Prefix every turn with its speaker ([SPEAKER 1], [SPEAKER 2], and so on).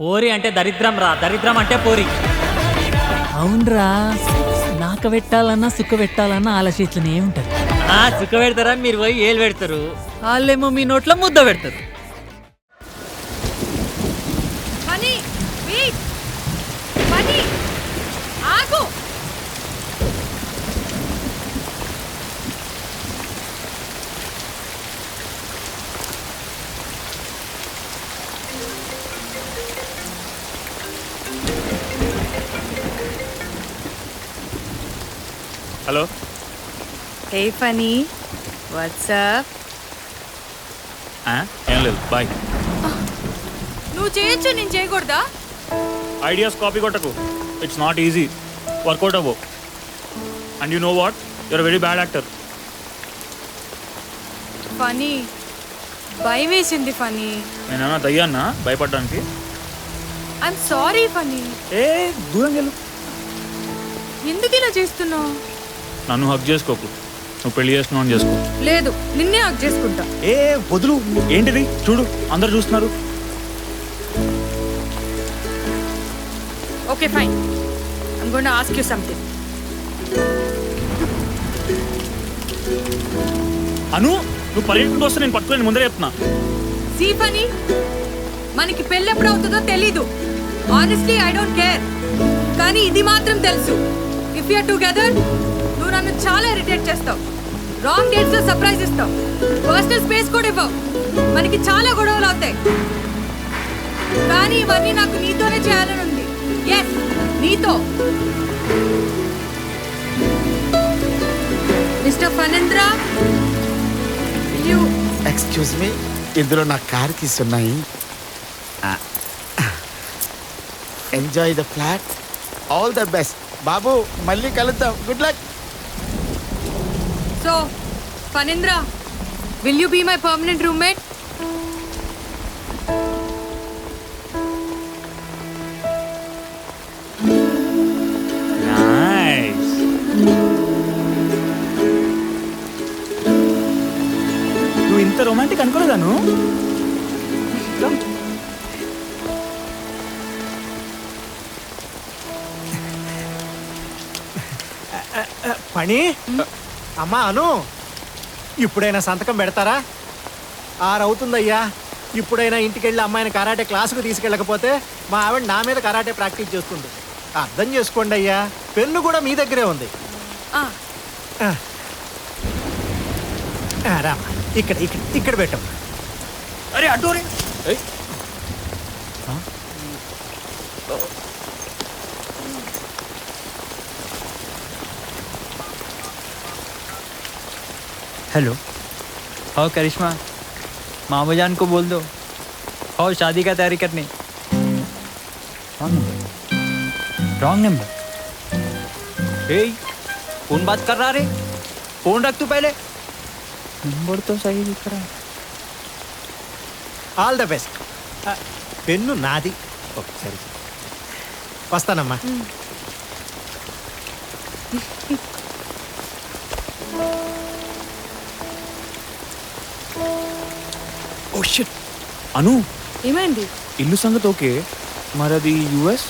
[SPEAKER 1] పోరి అంటే దరిద్రం రా, దరిద్రం అంటే పోరి.
[SPEAKER 2] అవునరా, నాక పెట్టాలన్నా సుఖ పెట్టాలన్నా ఆలోచించనే ఉంటది.
[SPEAKER 1] సుఖ పెడతారని మీరు పోయి ఏలు పెడతారు, వాళ్ళేమో మీ నోట్లో ముద్ద పెడతారు.
[SPEAKER 3] హలో.
[SPEAKER 4] Hey Phani, what's up?
[SPEAKER 3] ఏం లేదు, బాయ్.
[SPEAKER 4] నువ్వు చేయొచ్చు, నేను చేయకూడదా?
[SPEAKER 3] ఐడియాస్ కాపీ కొట్టకు, ఇట్స్ నాట్ ఈజీ. వర్కౌట్ అవ్వు. And you know what, you're very bad actor.
[SPEAKER 4] Phani, భయం వేసింది ఫనీ.
[SPEAKER 3] నేనేమన్నా దయ్యాన్నా భయపడడానికి?
[SPEAKER 4] I'm sorry Phani.
[SPEAKER 3] దూరం వెళ్ళు.
[SPEAKER 4] ఎందుకు ఇలా చేస్తున్నావు?
[SPEAKER 3] నన్ను హక్ చేసుకోకు, నువ్వు పెళ్లి చేస్తున్నావు అని చేసుకో.
[SPEAKER 4] లేదు, నిన్నే హక్ చేసుకుంటా.
[SPEAKER 3] వదులు. ఏంటిది? చూడు, అందరు చూస్తున్నారు.
[SPEAKER 4] Okay fine, I'm gonna ask you something.
[SPEAKER 3] Anu, నువ్వు పరిగెట్టుకుంటూ వస్తే నేను పట్టుకుని ముందరే చెప్తున్నా.
[SPEAKER 4] సీ ఫనీ, మనకి పెళ్ళి ఎప్పుడు అవుతుందో తెలీదు. Honestly I don't care. కానీ ఇది మాత్రం తెలుసు, ఇఫ్ యూఆర్ టుగెదర్ నువ్వు నన్ను చాలా ఇరిటేట్ చేస్తావు. రాంగ్ డేట్స్ లో సర్ప్రైజ్ ఇస్తావు. పర్సనల్ స్పేస్ కూడా ఇవ్వవు. మనకి చాలా గొడవలు అవుతాయి. కానీ ఇవన్నీ నాకు నీతోనే చేయాలని ఉంది. ఎస్, నీతో. మిస్టర్ ఫణేంద్ర,
[SPEAKER 5] ఎక్స్క్యూజ్ మీ, ఇందులో నా కార్ కీస్ ఉన్నాయి. Enjoy the flat. All the best బాబు, మళ్ళీ కలుద్దాం. Good luck.
[SPEAKER 4] So Phanindra, will you be my permanent roommate?
[SPEAKER 3] Nice. నువ్వు ఇంత రొమాంటిక్ అనుకోలేదాను?
[SPEAKER 6] పని అమ్మా అను, ఇప్పుడైనా సంతకం పెడతారా? 6 అవుతుందయ్యా. ఇప్పుడైనా ఇంటికి వెళ్ళి అమ్మాయిని కరాటే క్లాసుకు తీసుకెళ్ళకపోతే మా ఆవిడ నా మీద కరాటే ప్రాక్టీస్ చేస్తుంది. అర్థం చేసుకోండి అయ్యా, పెన్ను కూడా మీ దగ్గరే ఉంది. రామా, ఇక్కడ ఇక్కడ ఇక్కడ పెట్టమ్మా.
[SPEAKER 3] అరే అటు రే.
[SPEAKER 7] हेलो, हाँ करिश्मा, मामू जान को बोल दो और शादी का तैयारी करने. Wrong number. हे, कौन बात कर रहा रे? फोन रख तू पहले. नंबर तो सही दिख रहा है.
[SPEAKER 6] All the best. పెన్ను నాది. సరే, వస్తానమ్మా.
[SPEAKER 3] అను,
[SPEAKER 4] ఏమైంది?
[SPEAKER 3] ఇల్లు సంగతి ఓకే, మరి అది యుఎస్?